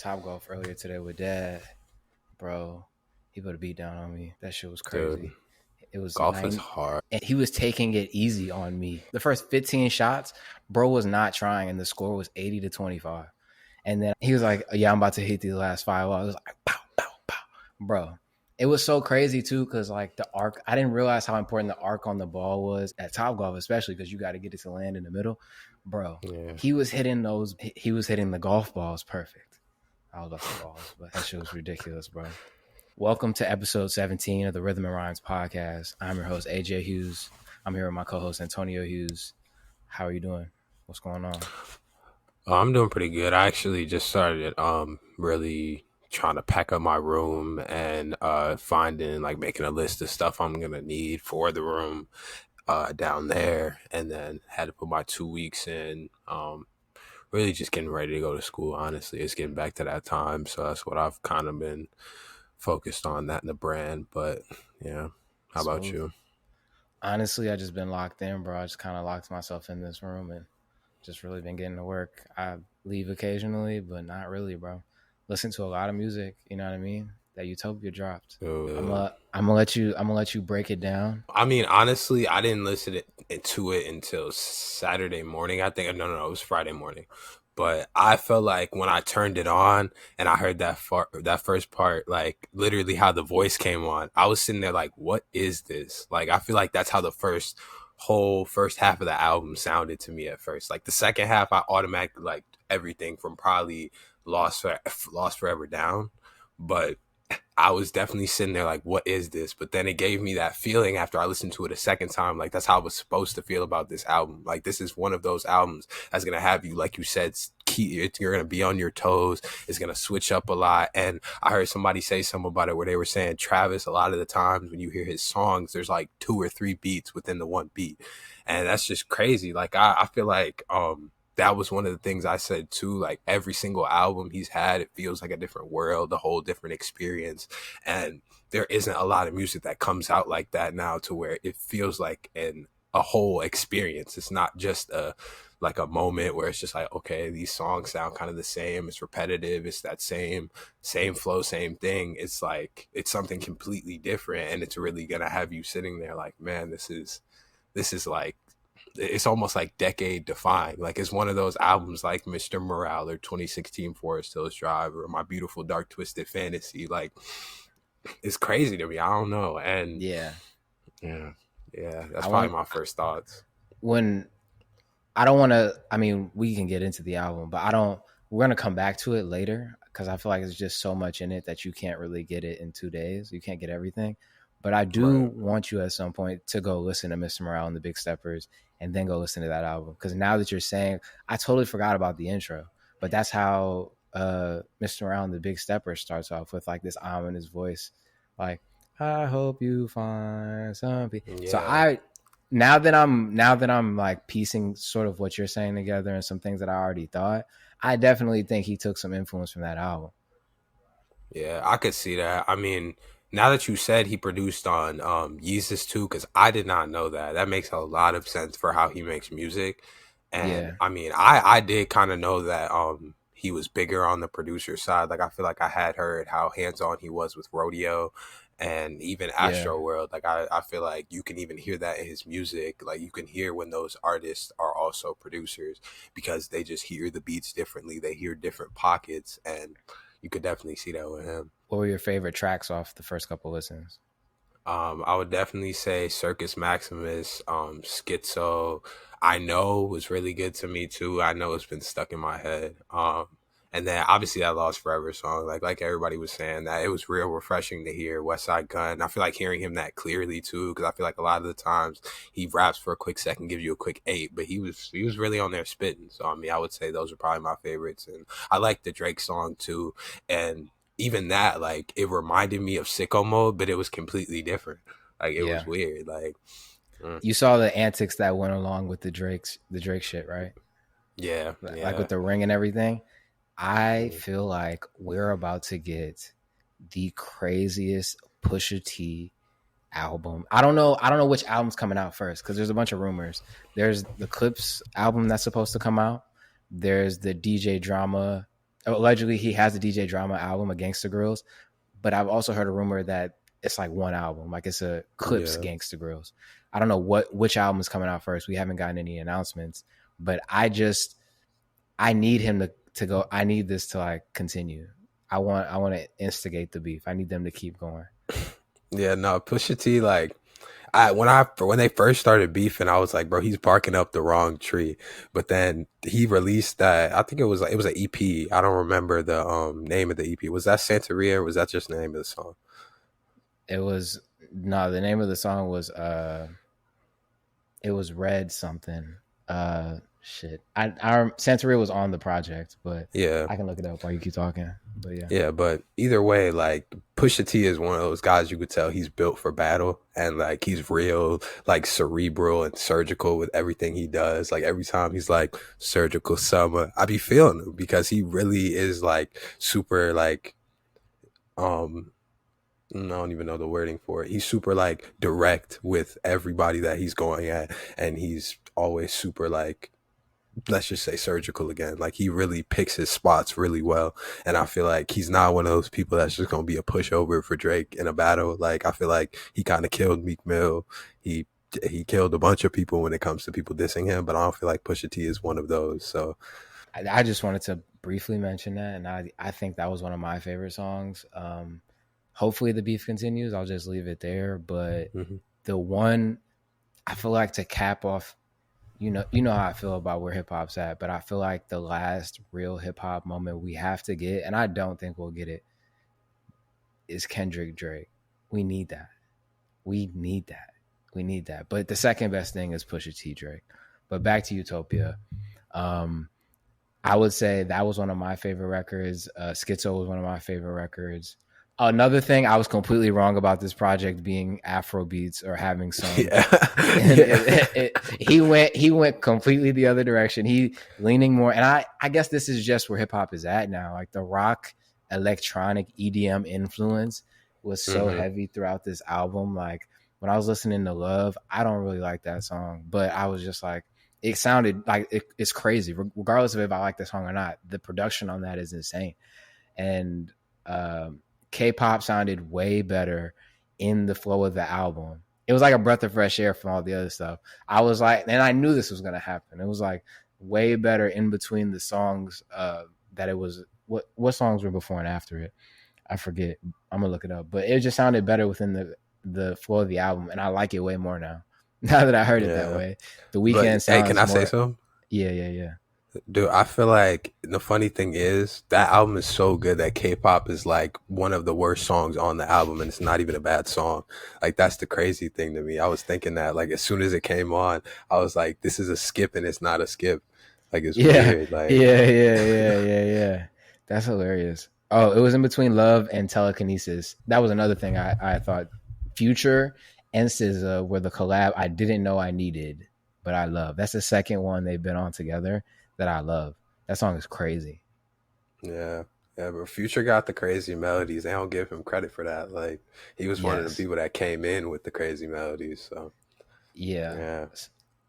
Top Golf earlier today with Dad, bro. He put a beat down on me. That shit was Dude, crazy. It was golf is hard. and he was taking it easy on me. The first 15 shots, bro was not trying, and the score was 80-25. And then he was like, "Yeah, I'm about to hit these last 5." I was like, "Pow, pow, pow," bro. It was so crazy too, because like the arc, I didn't realize how important the arc on the ball was at Top Golf, especially because you got to get it to land in the middle, bro. Yeah. He was hitting the golf balls perfect. I was about to say balls, but that shit was ridiculous, bro. Welcome to episode 17 of the Rhythm and Rhymes podcast. I'm your host, AJ Hughes. I'm here with my co-host, Antonio Hughes. How are you doing? What's going on? I'm doing pretty good. I actually just started really trying to pack up my room and making a list of stuff I'm gonna need for the room down there, and then had to put my 2 weeks in. Really just getting ready to go to school. Honestly, it's getting back to that time, so that's what I've kind of been focused on, that and the brand. But yeah, how about you? Honestly, I just been locked in, bro. I just kind of locked myself in this room and just really been getting to work. I leave occasionally, but not really, bro. Listen to a lot of music, you know what I mean? That Utopia dropped. I'm gonna let you break it down. I mean, honestly, I didn't listen to it until Saturday morning. I think no, it was Friday morning. But I felt like when I turned it on and I heard that first part, like literally how the voice came on, I was sitting there like, "What is this?" Like, I feel like that's how the first half of the album sounded to me at first. Like the second half, I automatically liked everything from probably Lost Forever Down, but I was definitely sitting there like, what is this? But then it gave me that feeling after I listened to it a second time. Like, that's how I was supposed to feel about this album. Like, this is one of those albums that's going to have you, like you said, you're going to be on your toes. It's going to switch up a lot. And I heard somebody say something about it where they were saying Travis, a lot of the times when you hear his songs, there's like 2 or 3 beats within the one beat. And that's just crazy. Like, I feel like, that was one of the things I said too. Like every single album he's had, it feels like a different world, a whole different experience. And there isn't a lot of music that comes out like that now, to where it feels like a whole experience. It's not just a moment where it's just like, okay, these songs sound kind of the same. It's repetitive. It's that same flow, same thing. It's like, it's something completely different. And it's really going to have you sitting there like, man, this is like, it's almost like decade defined. Like it's one of those albums like Mr. Morale or 2016 Forest Hills Drive or My Beautiful Dark Twisted Fantasy. Like it's crazy to me. I don't know. And yeah, that's probably my first thoughts. When I don't want to, I mean, we can get into the album, but we're going to come back to it later because I feel like there's just so much in it that you can't really get it in 2 days. You can't get everything. But I do want you at some point to go listen to Mr. Morale and the Big Steppers and then go listen to that album. Because now that you're saying, I totally forgot about the intro. But that's how Mr. Morale and the Big Steppers starts off with like this ominous voice. Like, I hope you find something. Yeah. So now that I'm like piecing sort of what you're saying together and some things that I already thought, I definitely think he took some influence from that album. Yeah, I could see that. I mean, now that you said he produced on Yeezus too, because I did not know that. That makes a lot of sense for how he makes music. And I mean, I did kind of know that he was bigger on the producer side. Like I feel like I had heard how hands-on he was with Rodeo and even Astro World. Like I feel like you can even hear that in his music. Like you can hear when those artists are also producers because they just hear the beats differently. They hear different pockets, and you could definitely see that with him. What were your favorite tracks off the first couple listens? I would definitely say Circus Maximus, Schizo. I Know was really good to me too. I Know it's been stuck in my head. And then obviously that Lost Forever song, like everybody was saying, that it was real refreshing to hear West Side Gun. I feel like hearing him that clearly too, because I feel like a lot of the times he raps for a quick second, gives you a quick 8, but he was really on there spitting. So I mean, I would say those are probably my favorites. And I like the Drake song too. And even that, like, it reminded me of Sicko Mode, but it was completely different. Like it was weird. Like you saw the antics that went along with the Drake shit, right? Yeah. Like with the ring and everything. I feel like we're about to get the craziest Pusha T album. I don't know which album's coming out first because there's a bunch of rumors. There's the Clips album that's supposed to come out. There's the DJ Drama allegedly he has a DJ Drama album, a Gangsta Grills, but I've also heard a rumor that it's like one album, like it's a Clips Yeah. Gangsta Grills. I don't know which album is coming out first. We haven't gotten any announcements, but I need him to go. I need this to like continue. I want to instigate the beef. I need them to keep going. Yeah, no, Pusha T, like when they first started beefing, I was like, bro, he's barking up the wrong tree. But then he released that. I think it was an EP. I don't remember the name of the EP. Was that Santeria, or was that just the name of the song? It was no. The name of the song was it was Red something. Shit. I Santeria was on the project, but Yeah, I can look it up while you keep talking. But yeah. yeah. But either way, like Pusha T is one of those guys you could tell he's built for battle, and like he's real, like cerebral and surgical with everything he does. Like every time he's like surgical summer, I be feeling him because he really is like super like I don't even know the wording for it. He's super like direct with everybody that he's going at, and he's always super like, let's just say surgical again. Like he really picks his spots really well, and I feel like he's not one of those people that's just gonna be a pushover for Drake in a battle. Like I feel like he kind of killed Meek Mill. He killed a bunch of people when it comes to people dissing him, but I don't feel like Pusha T is one of those. So I just wanted to briefly mention that, and I think that was one of my favorite songs. Hopefully the beef continues. I'll just leave it there. But the one I feel like to cap off, you know how I feel about where hip hop's at, but I feel like the last real hip hop moment we have to get, and I don't think we'll get it, is Kendrick Drake. We need that. We need that. We need that. But the second best thing is Pusha T Drake. But back to Utopia. I would say that was one of my favorite records. Schizo was one of my favorite records. Another thing, I was completely wrong about this project being Afro beats or having some. Yeah. He went completely the other direction. He leaning more, and I guess this is just where hip hop is at now. Like the rock, electronic EDM influence was so heavy throughout this album. Like when I was listening to Love, I don't really like that song, but I was just like, it sounded like it's crazy, regardless of if I like the song or not. The production on that is insane, and K-pop sounded way better in the flow of the album. It was like a breath of fresh air from all the other stuff. I was like, and I knew this was going to happen. It was like way better in between the songs that it was. What songs were before and after it? I forget. I'm going to look it up. But it just sounded better within the flow of the album, and I like it way more now. Now that I heard it that way. The Weeknd sounds hey, can I say something? Yeah. Dude, I feel like the funny thing is that album is so good that K-pop is like one of the worst songs on the album, and it's not even a bad song. Like that's the crazy thing to me. I was thinking that like as soon as it came on, I was like, this is a skip and it's not a skip. Like it's weird. Like yeah. That's hilarious. Oh, it was in between Love and Telekinesis. That was another thing I thought. Future and SZA were the collab I didn't know I needed, but I love. That's the second one they've been on together that I love. That song is crazy. Yeah, but Future got the crazy melodies. They don't give him credit for that. Like he was one of the people that came in with the crazy melodies. So yeah.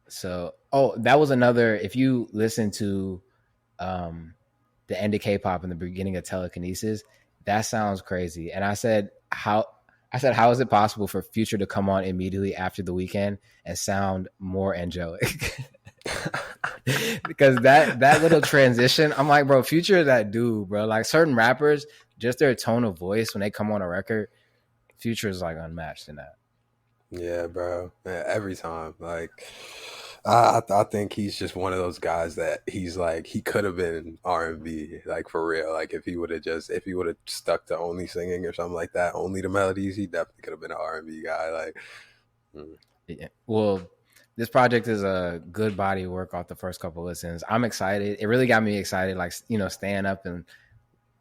So that was another. If you listen to the end of K-pop and the beginning of Telekinesis, that sounds crazy. And I said how is it possible for Future to come on immediately after The Weeknd and sound more angelic? Because that little transition, I'm like, bro, Future is that dude, bro. Like certain rappers, just their tone of voice when they come on a record, Future is like unmatched in that. Yeah, bro. Yeah, every time. Like I think he's just one of those guys that he's like he could have been R&B, like for real. Like if he would have stuck to only singing or something like that, only the melodies, he definitely could have been an R&B guy. Like yeah. Well, this project is a good body of work off the first couple listens. I'm excited. It really got me excited, like, staying up in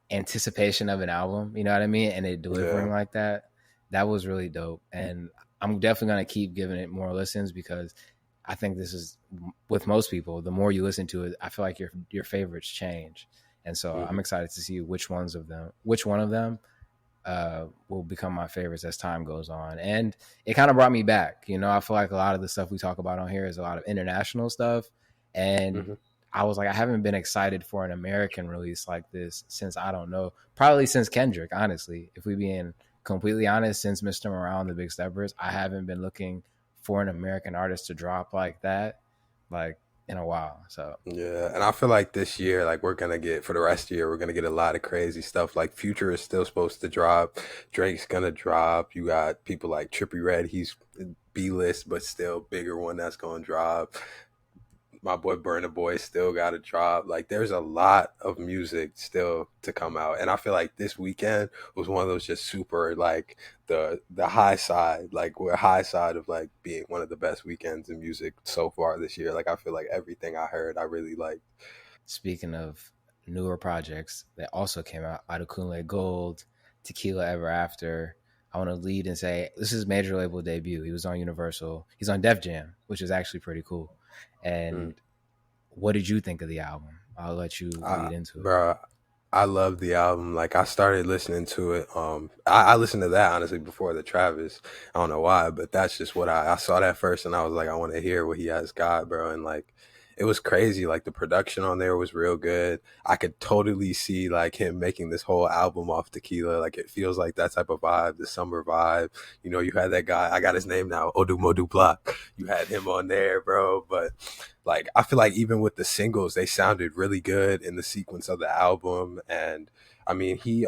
anticipation of an album, you know what I mean? And it delivering like that. That was really dope. And I'm definitely going to keep giving it more listens because I think this is, with most people, the more you listen to it, I feel like your favorites change. And so I'm excited to see which one of them will become my favorites as time goes on. And it kind of brought me back. I feel like a lot of the stuff we talk about on here is a lot of international stuff. And I was like, I haven't been excited for an American release like this since, I don't know, probably since Kendrick, honestly. If we being completely honest, since Mr. Morale and the Big Steppers, I haven't been looking for an American artist to drop like that, like in a while. So Yeah, and I feel like this year, like we're gonna get for the rest of the year, we're gonna get a lot of crazy stuff. Like Future is still supposed to drop, Drake's gonna drop. You got people like Trippie Redd, he's B list, but still bigger one that's gonna drop. My boy Burna Boy still got to drop. Like there's a lot of music still to come out, and I feel like this weekend was one of those just super like the high side, like we're high side of like being one of the best weekends in music so far this year. Like I feel like everything I heard, I really liked. speaking of newer projects that also came out, Adekunle Gold, Tequilla Ever After. I want to lead and say this is major label debut. He was on Universal. He's on Def Jam, which is actually pretty cool. Mm. And what did you think of the album? I'll let you lead into it. Bro, I love the album. Like I started listening to it. I listened to that honestly before the Travis. I don't know why, but that's just what I saw that first, and I was like, I want to hear what he has got, bro. And like, it was crazy. Like the production on there was real good. I could totally see like him making this whole album off Tequila. Like it feels like that type of vibe, the summer vibe. You know, you had that guy. I got his name now, Odumodu Block. You had him on there, bro. But like I feel like even with the singles, they sounded really good in the sequence of the album. And I mean, he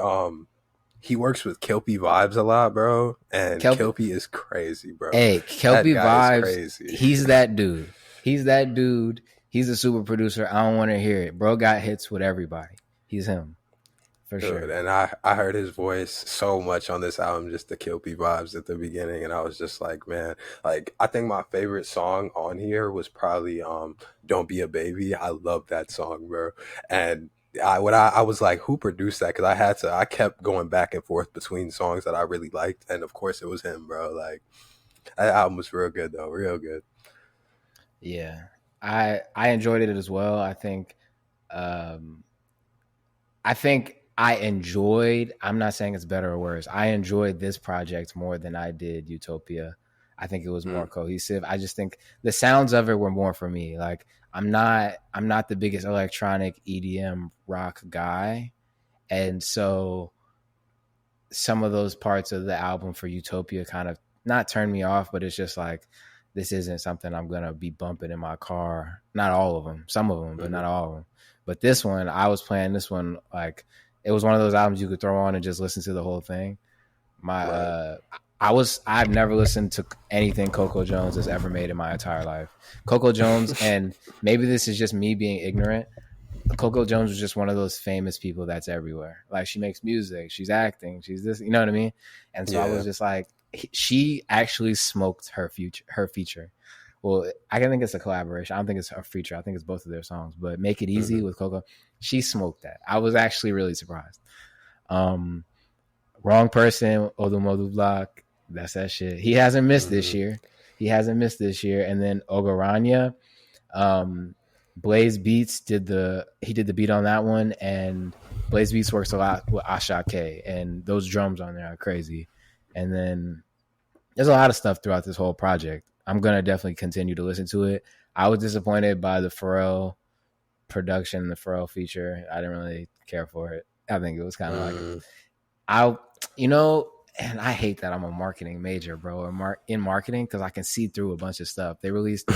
works with Kelpie Vibes a lot, bro. And Kelpie, Kelpie is crazy, bro. hey, That Kelpie guy is Vibes, crazy. he's that dude. He's that dude. He's a super producer. I don't want to hear it. Bro got hits with everybody. He's him. For Dude, sure. and I heard his voice so much on this album, just the Kelpie Vibes at the beginning, and I was just like, man, like I think my favorite song on here was probably "Don't Be a Baby." I love that song, bro. And I was like, who produced that? Because I kept going back and forth between songs that I really liked, and of course it was him, bro. Like that album was real good though, real good. Yeah. I enjoyed it as well. Um I think I enjoyed, I'm not saying it's better or worse. I enjoyed this project more than I did Utopia. I think it was more Mm, cohesive. I just think the sounds of it were more for me. Like I'm not the biggest electronic EDM rock guy. And so some of those parts of the album for Utopia kind of not turned me off, but it's just like this isn't something I'm gonna be bumping in my car. Not all of them, some of them, but mm-hmm. not all of them. But this one, I was playing this one like it was one of those albums you could throw on and just listen to the whole thing. My Right. I've never listened to anything Coco Jones has ever made in my entire life. Coco Jones, and maybe this is just me being ignorant, Coco Jones was just one of those famous people that's everywhere. Like she makes music, she's acting, she's this, you know what I mean? And so I was Yeah. just like, she actually smoked her feature. Well, I think it's a collaboration. I don't think it's a feature. I think it's both of their songs. But Make It Easy Mm-hmm. with Coco, she smoked that. I was actually really surprised. Um, Wrong Person, Odumodu Block, that's that shit. He hasn't missed this Mm-hmm. year. He hasn't missed this year. And then Ogoranya, um, Blaze Beats did the beat on that one, and Blaze Beats works a lot with Asha K, and those drums on there are crazy. And then there's a lot of stuff throughout this whole project. I'm gonna definitely continue to listen to it. I was disappointed by the Pharrell production, the Pharrell feature. I didn't really care for it. I think it was kind of like Mm-hmm. I, you know, and I hate that I'm a marketing major, bro, or in marketing because I can see through a bunch of stuff. They released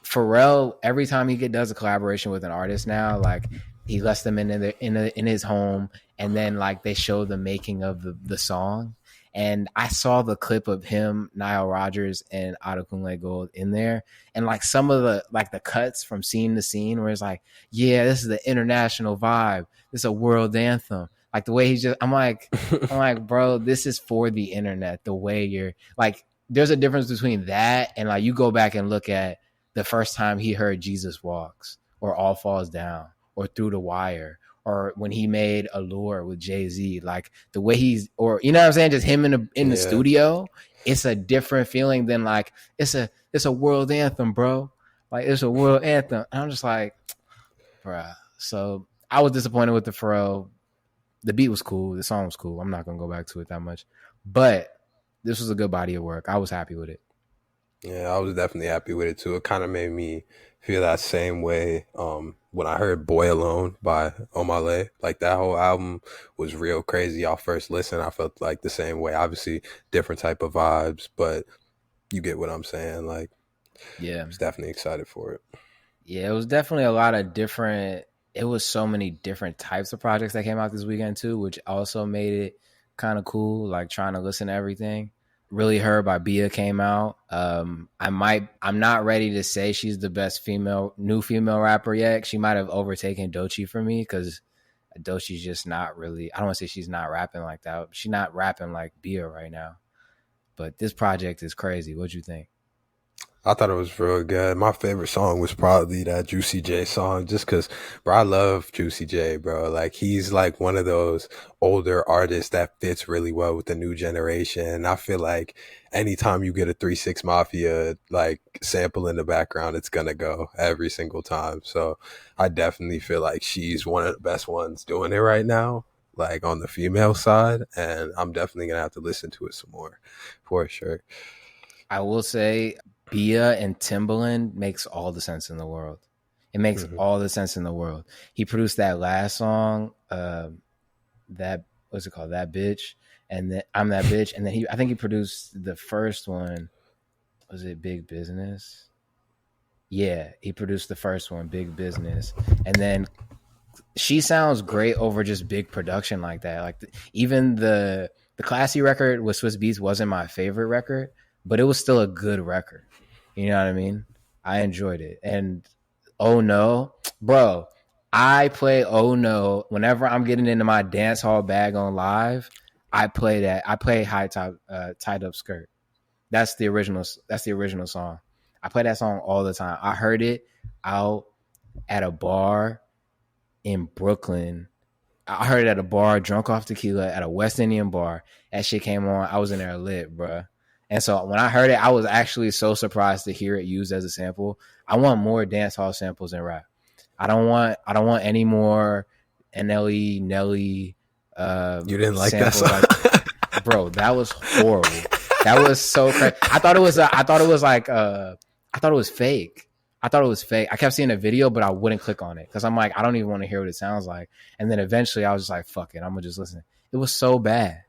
Pharrell every time he does a collaboration with an artist now, like he lets them in his home, and then like they show the making of the song. And I saw the clip of him, Nile Rodgers, and Adekunle Gold in there, and like some of the cuts from scene to scene, where it's like, yeah, this is the international vibe, this is a world anthem. Like the way I'm like, bro, this is for the internet. The way you're like, there's a difference between that and like you go back and look at the first time he heard Jesus Walks or All Falls Down or Through the Wire or when he made Allure with Jay-Z, like the way or you know what I'm saying, just him in the Yeah. studio, it's a different feeling than like it's a world anthem, bro. Like it's a world anthem. And I'm just like, bruh. So I was disappointed with the Pharrell. The beat was cool. The song was cool. I'm not gonna go back to it that much, but this was a good body of work. I was happy with it. Yeah, I was definitely happy with it too. It kind of made me feel that same way. When I heard "Boy Alone" by Omale, like that whole album was real crazy. Off first listen, I felt like the same way. Obviously, different type of vibes, but you get what I'm saying. Like, Yeah. I was definitely excited for it. Yeah, it was definitely a lot of different. It was so many different types of projects that came out this weekend too, which also made it kind of cool. Like trying to listen to everything. Really Her by Bia came out. I'm not ready to say she's the best new female rapper yet. She might have overtaken Doechii for me because Doechii's just not really. I don't want to say she's not rapping like that. She's not rapping like Bia right now. But this project is crazy. What'd you think? I thought it was real good. My favorite song was probably that Juicy J song, just because, bro, I love Juicy J, bro. Like, he's like one of those older artists that fits really well with the new generation. And I feel like anytime you get a 3 6 Mafia like sample in the background, it's gonna go every single time. So I definitely feel like she's one of the best ones doing it right now, like on the female side. And I'm definitely gonna have to listen to it some more for sure. I will say Bia and Timbaland makes all the sense in the world. It makes all the sense in the world. He produced that last song, that what's it called? That bitch, and then I'm that bitch, and then I think he produced the first one. Was it Big Business? Yeah, he produced the first one, Big Business, and then she sounds great over just big production like that. Like even the Classy record with Swiss Beats wasn't my favorite record, but it was still a good record. You know what I mean? I enjoyed it. And Oh No, bro, I play Oh No whenever I'm getting into my dance hall bag on live. I play that. I play High Top Tied Up Skirt. That's the original. That's the original song. I play that song all the time. I heard it out at a bar in Brooklyn. I heard it at a bar, drunk off tequila at a West Indian bar. That shit came on. I was in there lit, bro. And so when I heard it, I was actually so surprised to hear it used as a sample. I want more dance hall samples in rap. I don't want any more NLE Nelly You didn't like that samples. song? Like, bro, that was horrible. That was so crazy. I thought it was fake. I thought it was fake. I kept seeing a video, but I wouldn't click on it because I'm like, I don't even want to hear what it sounds like. And then eventually I was just like, fuck it, I'm gonna just listen. It was so bad.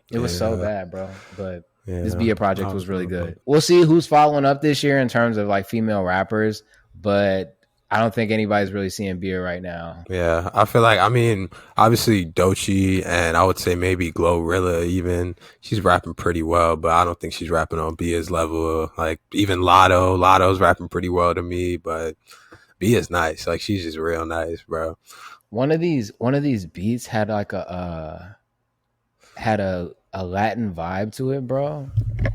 It was so bad, bro. But this Bia project was really good. We'll see who's following up this year in terms of like female rappers, but I don't think anybody's really seeing Bia right now. Yeah, I feel like, I mean, obviously Doechii and I would say maybe Glorilla even, she's rapping pretty well, but I don't think she's rapping on Bia's level. Like even Lotto's rapping pretty well to me, but Bia's nice. Like she's just real nice, bro. One of these beats had like a Latin vibe to it, bro.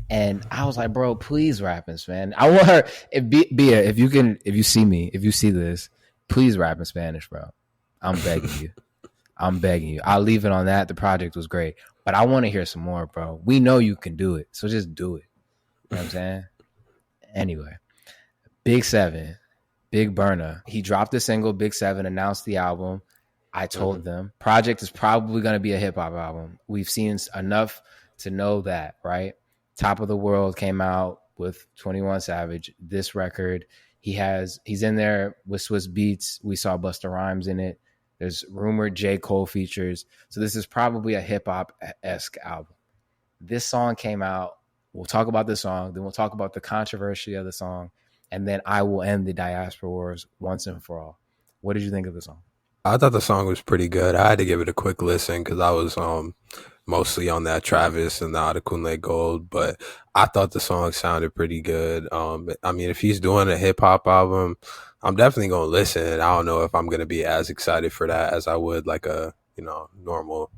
And I was like, bro, please rap in Spanish. I want her. Bia, if you see this, please rap in Spanish, bro. I'm begging you. I'm begging you. I'll leave it on that. The project was great, but I want to hear some more, bro. We know you can do it, so just do it. You know what I'm saying? Anyway, Big 7, Big Burna. He dropped the single, Big 7, announced the album. I told them project is probably going to be a hip hop album. We've seen enough to know that, right? Top of the World came out with 21 Savage. This record, he's in there with Swiss Beats. We saw Busta Rhymes in it. There's rumored J. Cole features. So this is probably a hip hop-esque album. This song came out. We'll talk about the song. Then we'll talk about the controversy of the song. And then I will end the Diaspora Wars once and for all. What did you think of the song? I thought the song was pretty good. I had to give it a quick listen because I was mostly on that Travis and the Adekunle Gold, but I thought the song sounded pretty good. I mean, if he's doing a hip hop album, I'm definitely gonna listen. I don't know if I'm gonna be as excited for that as I would like a normal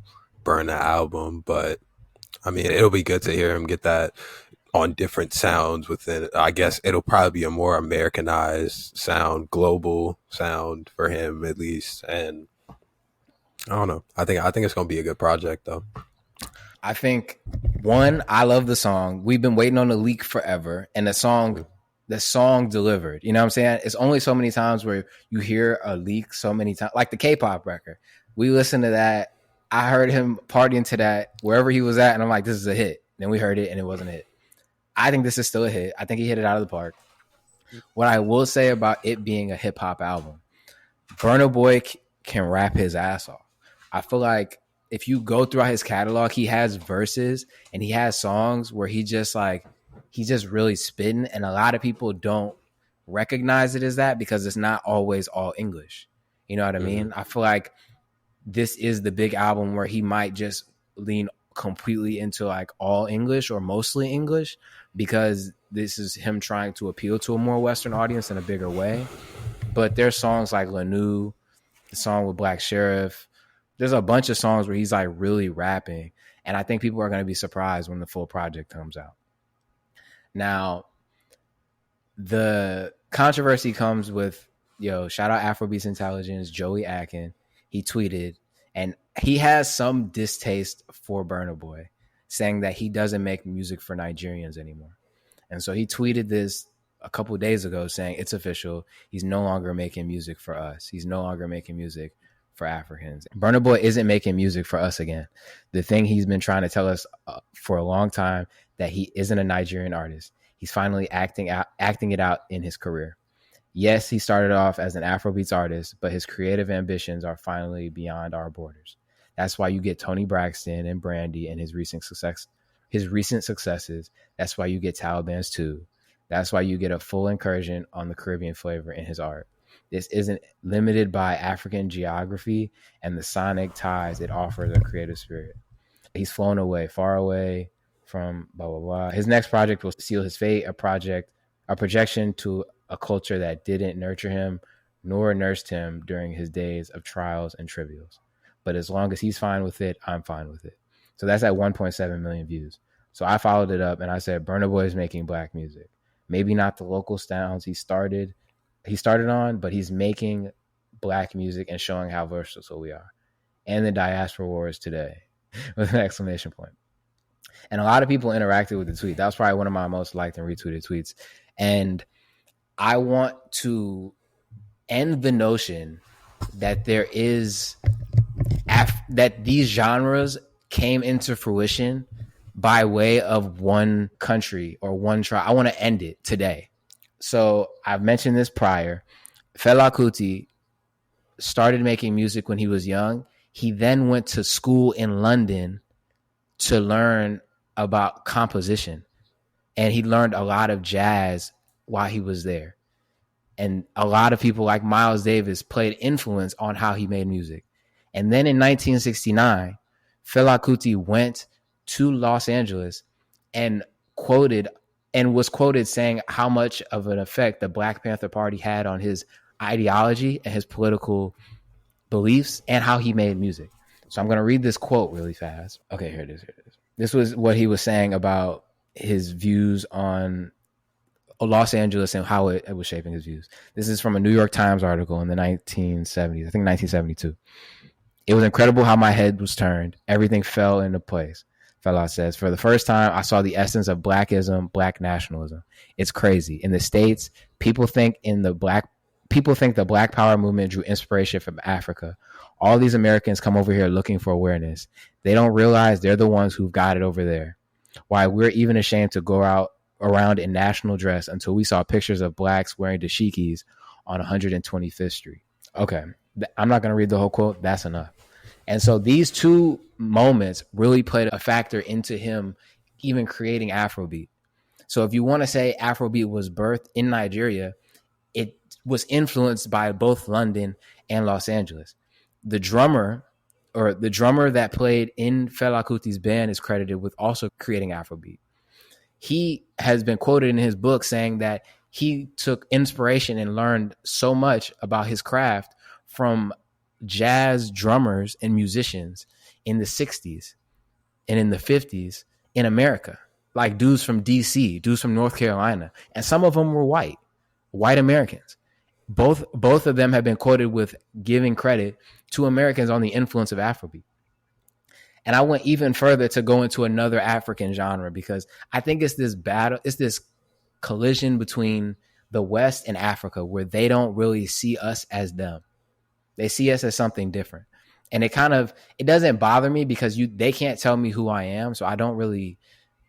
Burna album, but I mean, it'll be good to hear him get that on different sounds within it. I guess it'll probably be a more Americanized sound, global sound for him at least. And I don't know. I think it's gonna be a good project though. I think I love the song. We've been waiting on the leak forever, and the song delivered. You know what I'm saying? It's only so many times where you hear a leak so many times, like the K-pop record. We listened to that. I heard him partying to that wherever he was at, and I'm like, this is a hit. Then we heard it, and it wasn't a hit. I think this is still a hit. I think he hit it out of the park. What I will say about it being a hip hop album, Burna Boy can rap his ass off. I feel like if you go throughout his catalog, he has verses and he has songs where he's just really spitting, and a lot of people don't recognize it as that because it's not always all English. You know what I mean? I feel like this is the big album where he might just lean completely into like all English or mostly English, because this is him trying to appeal to a more Western audience in a bigger way. But there's songs like Lanu, the song with Black Sheriff. There's a bunch of songs where he's like really rapping. And I think people are going to be surprised when the full project comes out. Now, the controversy comes with, shout out Afrobeats Intelligence, Joey Akan. He tweeted, and he has some distaste for Burna Boy, saying that he doesn't make music for Nigerians anymore. And so he tweeted this a couple of days ago saying it's official. He's no longer making music for us. He's no longer making music for Africans. Burna Boy isn't making music for us again. The thing he's been trying to tell us for a long time, that he isn't a Nigerian artist. He's finally acting it out in his career. Yes, he started off as an Afrobeats artist, but his creative ambitions are finally beyond our borders. That's why you get Tony Braxton and Brandy and his recent successes. That's why you get Taliban's too. That's why you get a full incursion on the Caribbean flavor in his art. This isn't limited by African geography and the sonic ties it offers a creative spirit. He's flown away, far away from blah, blah, blah. His next project will seal his fate, a projection to a culture that didn't nurture him nor nursed him during his days of trials and trivials. But as long as he's fine with it, I'm fine with it. So that's at 1.7 million views. So I followed it up and I said, Burna Boy is making black music. Maybe not the local sounds he started on, but he's making black music and showing how versatile we are. And the diaspora war is today, with an exclamation point. And a lot of people interacted with the tweet. That was probably one of my most liked and retweeted tweets. And I want to end the notion that that these genres came into fruition by way of one country or one tribe. I want to end it today. So I've mentioned this prior. Fela Kuti started making music when he was young. He then went to school in London to learn about composition. And he learned a lot of jazz while he was there. And a lot of people like Miles Davis played influence on how he made music. And then in 1969, Fela Kuti went to Los Angeles and was quoted saying how much of an effect the Black Panther Party had on his ideology and his political beliefs and how he made music. So I'm going to read this quote really fast. Okay, here it is. This was what he was saying about his views on Los Angeles and how it was shaping his views. This is from a New York Times article in the 1970s, I think 1972. It was incredible how my head was turned. Everything fell into place. Fela says, for the first time, I saw the essence of Blackism, Black nationalism. It's crazy. In the States, people think the Black Power movement drew inspiration from Africa. All these Americans come over here looking for awareness. They don't realize they're the ones who've got it over there. Why we're even ashamed to go out around in national dress until we saw pictures of blacks wearing dashikis on 125th Street. Okay, I'm not going to read the whole quote. That's enough. And so these two moments really played a factor into him even creating Afrobeat. So if you want to say Afrobeat was birthed in Nigeria, it was influenced by both London and Los Angeles. The drummer that played in Fela Kuti's band is credited with also creating Afrobeat. He has been quoted in his book saying that he took inspiration and learned so much about his craft from jazz drummers and musicians in the 60s and in the 50s in America, like dudes from DC, dudes from North Carolina, and some of them were white Americans. Both of them have been quoted with giving credit to Americans on the influence of Afrobeat. And I went even further to go into another African genre because I think it's this collision between the West and Africa where they don't really see us as them. They see us as something different. And it doesn't bother me because they can't tell me who I am. So I don't really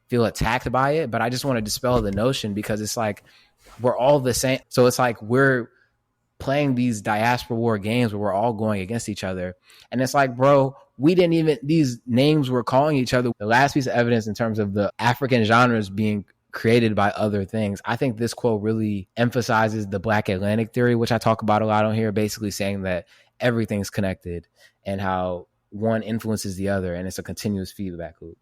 feel attacked by it. But I just want to dispel the notion because it's like We're all the same. So it's like we're playing these diaspora war games where we're all going against each other. And it's like, bro, we didn't even, these names we're calling each other. The last piece of evidence in terms of the African genres being created by other things, I think this quote really emphasizes the Black Atlantic theory, which I talk about a lot on here, basically saying that everything's connected and how one influences the other, and it's a continuous feedback loop.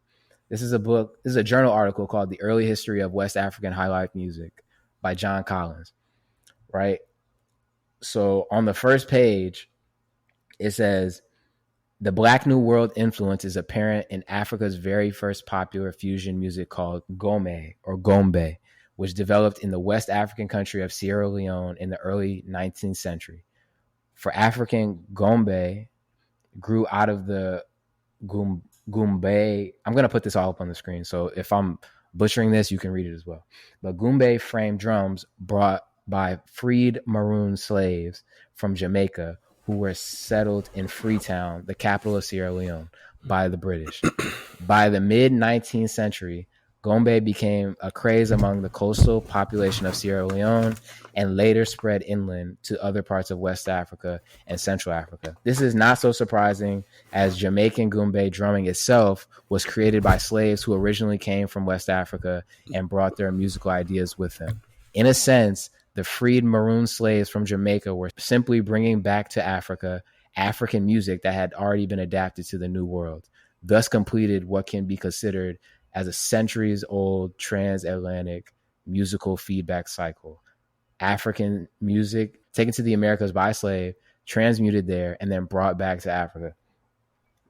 This is a journal article called The Early History of West African High Life Music by John Collins, right? So on the first page, it says, the Black New World influence is apparent in Africa's very first popular fusion music called Gome or Gombe, which developed in the West African country of Sierra Leone in the early 19th century. For African, Gombe grew out of the Gumbe. I'm going to put this all up on the screen, so if I'm butchering this, you can read it as well. But Gumbe framed drums brought by freed maroon slaves from Jamaica who were settled in Freetown, the capital of Sierra Leone, by the British. By the mid-19th century, Gombe became a craze among the coastal population of Sierra Leone and later spread inland to other parts of West Africa and Central Africa. This is not so surprising, as Jamaican Gumbe drumming itself was created by slaves who originally came from West Africa and brought their musical ideas with them. In a sense, the freed maroon slaves from Jamaica were simply bringing back to Africa African music that had already been adapted to the New World, thus completed what can be considered as a centuries-old transatlantic musical feedback cycle. African music taken to the Americas by slave, transmuted there, and then brought back to Africa.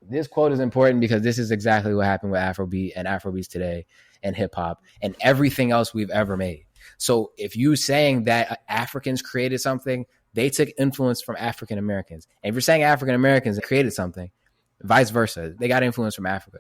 This quote is important because this is exactly what happened with Afrobeat and Afrobeats today and hip-hop and everything else we've ever made. So if you're saying that Africans created something, they took influence from African Americans. And if you're saying African Americans created something, vice versa, they got influence from Africa.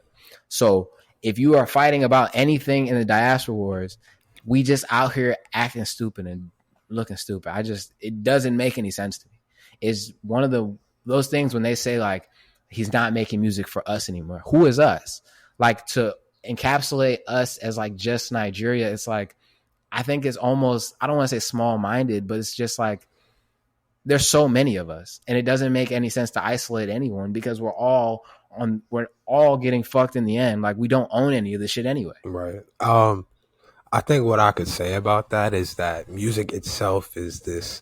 So if you are fighting about anything in the diaspora wars, we just out here acting stupid and looking stupid. It doesn't make any sense to me. It's one of those things when they say like, he's not making music for us anymore. Who is us? Like, to encapsulate us as like just Nigeria, it's like, I think it's almost, I don't want to say small-minded, but it's just like, there's so many of us, and it doesn't make any sense to isolate anyone because we're all getting fucked in the end. Like, we don't own any of this shit anyway. Right. I think what I could say about that is that music itself is this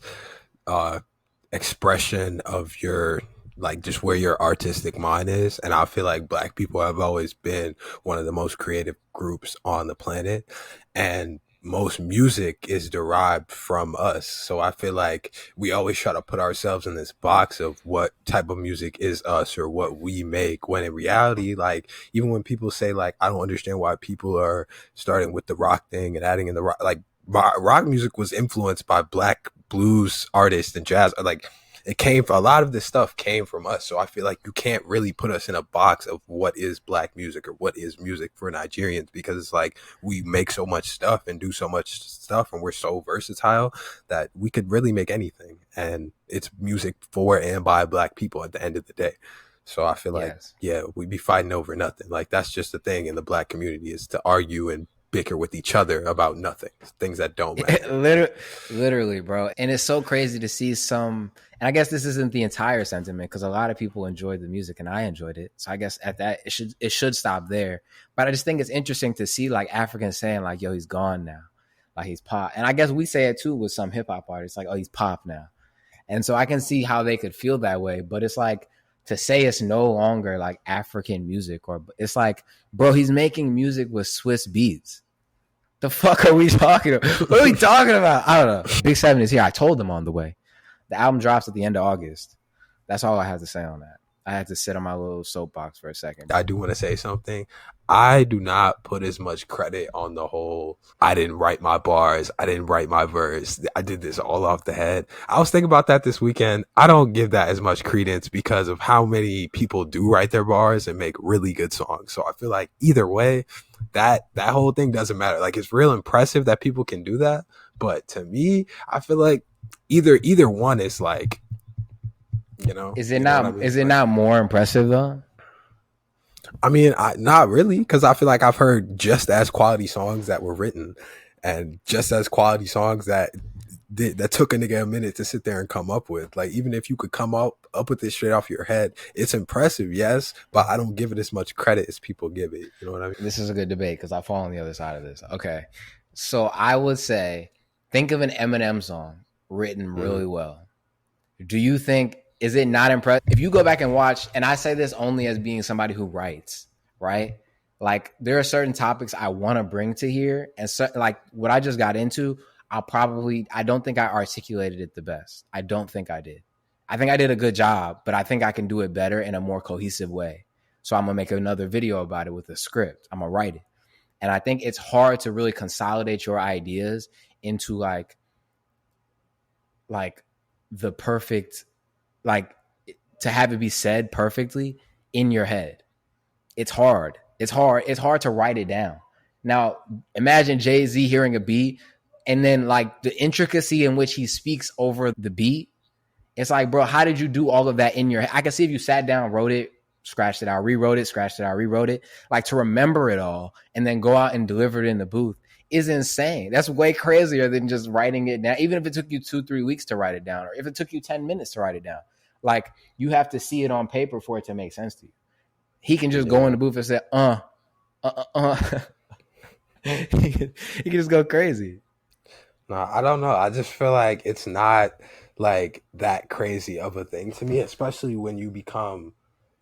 expression of your, like, just where your artistic mind is. And I feel like Black people have always been one of the most creative groups on the planet. And most music is derived from us. So I feel like we always try to put ourselves in this box of what type of music is us or what we make, when in reality, like, even when people say like, I don't understand why people are starting with the rock thing and adding in the rock, like, rock music was influenced by Black blues artists and jazz. Like, a lot of this stuff came from us. So I feel like you can't really put us in a box of what is Black music or what is music for Nigerians, because it's like we make so much stuff and do so much stuff and we're so versatile that we could really make anything. And it's music for and by Black people at the end of the day. So I feel like, yeah, we'd be fighting over nothing. Like, that's just the thing in the Black community, is to argue and bicker with each other about nothing, things that don't matter. Literally, bro. And it's so crazy to see some, and I guess this isn't the entire sentiment because a lot of people enjoyed the music and I enjoyed it. So I guess at that, it should stop there. But I just think it's interesting to see like Africans saying like, yo, he's gone now. Like, he's pop. And I guess we say it too with some hip hop artists, like, oh, he's pop now. And so I can see how they could feel that way. But it's like, to say it's no longer like African music, or it's like, bro, he's making music with Swiss beats. The fuck are we talking about? What are we talking about? I don't know. Big 7 is here. I told them on the way. The album drops at the end of August. That's all I have to say on that. I had to sit on my little soapbox for a second. I do want to say something. I do not put as much credit on the whole, I didn't write my bars, I didn't write my verse, I did this all off the head. I was thinking about that this weekend. I don't give that as much credence because of how many people do write their bars and make really good songs. So I feel like either way, that whole thing doesn't matter. Like, it's real impressive that people can do that. But to me, I feel like either one is like, you know. Is it not more impressive though? I mean, not really, because I feel like I've heard just as quality songs that were written and just as quality songs that took a nigga a minute to sit there and come up with. Like, even if you could come up with it straight off your head, it's impressive, yes, but I don't give it as much credit as people give it. You know what I mean? This is a good debate because I fall on the other side of this. Okay. So I would say, think of an Eminem song written really well. Do you think, is it not impressive? If you go back and watch, and I say this only as being somebody who writes, right? Like, there are certain topics I want to bring to here. And so, like what I just got into, I don't think I articulated it the best. I don't think I did. I think I did a good job, but I think I can do it better in a more cohesive way. So I'm going to make another video about it with a script. I'm going to write it. And I think it's hard to really consolidate your ideas into like the perfect, like, to have it be said perfectly in your head. It's hard. It's hard to write it down. Now, imagine Jay-Z hearing a beat and then like the intricacy in which he speaks over the beat. It's like, bro, how did you do all of that in your head? I can see if you sat down, wrote it, scratched it out, rewrote it, scratched it out, rewrote it. Like, to remember it all and then go out and deliver it in the booth is insane. That's way crazier than just writing it down. Even if it took you 2-3 weeks to write it down, or if it took you 10 minutes to write it down, like, you have to see it on paper for it to make sense to you. He can just go in the booth and say, he can just go crazy. No, I don't know. I just feel like it's not like that crazy of a thing to me, especially when you become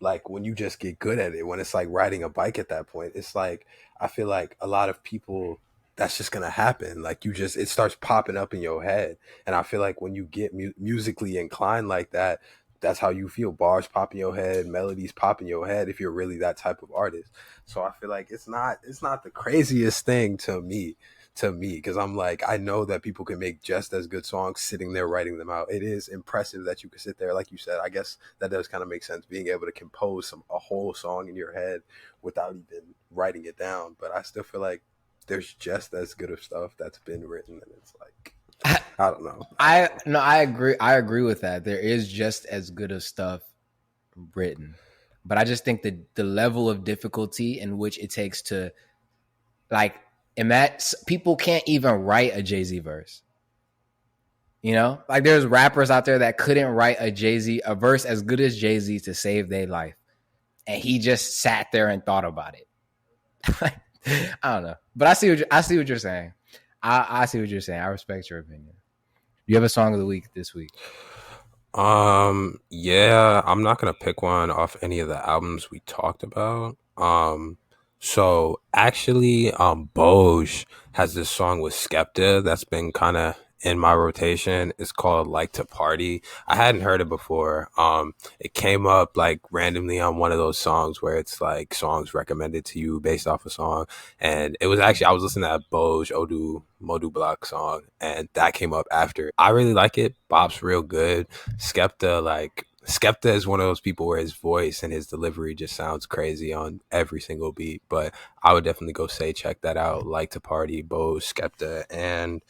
like, when you just get good at it, when it's like riding a bike at that point. It's like, I feel like a lot of people, that's just going to happen. Like, it starts popping up in your head. And I feel like when you get musically inclined like that, that's how you feel. Bars pop in your head, melodies pop in your head if you're really that type of artist. So I feel like it's not the craziest thing to me, because I'm like, I know that people can make just as good songs sitting there writing them out. It is impressive that you can sit there, like you said. I guess that does kind of make sense, being able to compose a whole song in your head without even writing it down. But I still feel like there's just as good of stuff that's been written, and it's like, I don't know. I agree with that. There is just as good of stuff written, but I just think that the level of difficulty in which it takes to, like, people can't even write a Jay-Z verse. You know, like, there's rappers out there that couldn't write a verse as good as Jay-Z to save their life, and he just sat there and thought about it. I don't know, but I see what you're saying. I see what you're saying. I respect your opinion. Do you have a song of the week this week? Yeah, I'm not gonna pick one off any of the albums we talked about. So actually, Boj has this song with Skepta that's been kind of in my rotation. It's called "Like to Party." I hadn't heard it before. It came up like randomly on one of those songs where it's like songs recommended to you based off a song, and it was actually, I was listening to that Boj Odu Modu Block song, and that came up after. I really like it. Bop's real good. Skepta is one of those people where his voice and his delivery just sounds crazy on every single beat. But I would definitely go say check that out. Like to Party, Bo, Skepta, and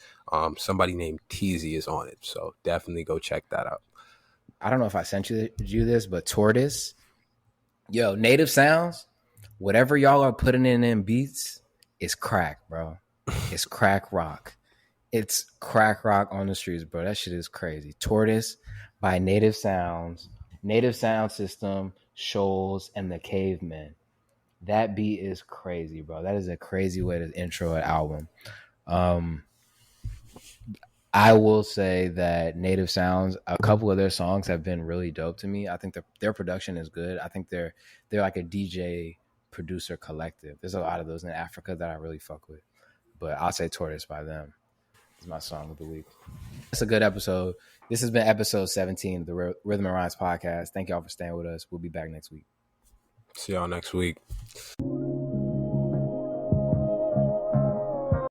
somebody named Teasy is on it. So definitely go check that out. I don't know if I sent you this, but Tortoise, yo, Native Sounds, whatever y'all are putting in them beats is crack, bro. It's crack rock. It's crack rock on the streets, bro. That shit is crazy. Tortoise by Native Sounds, Native Sound System, Shoals, and the Cavemen. That beat is crazy, bro. That is a crazy way to intro an album. I will say that Native Sounds, a couple of their songs have been really dope to me. I think their production is good. I think they're like a DJ producer collective. There's a lot of those in Africa that I really fuck with. But I'll say Tortoise by them is my song of the week. It's a good episode. This has been episode 17 of the Rhythm and Rhymes podcast. Thank y'all for staying with us. We'll be back next week. See y'all next week.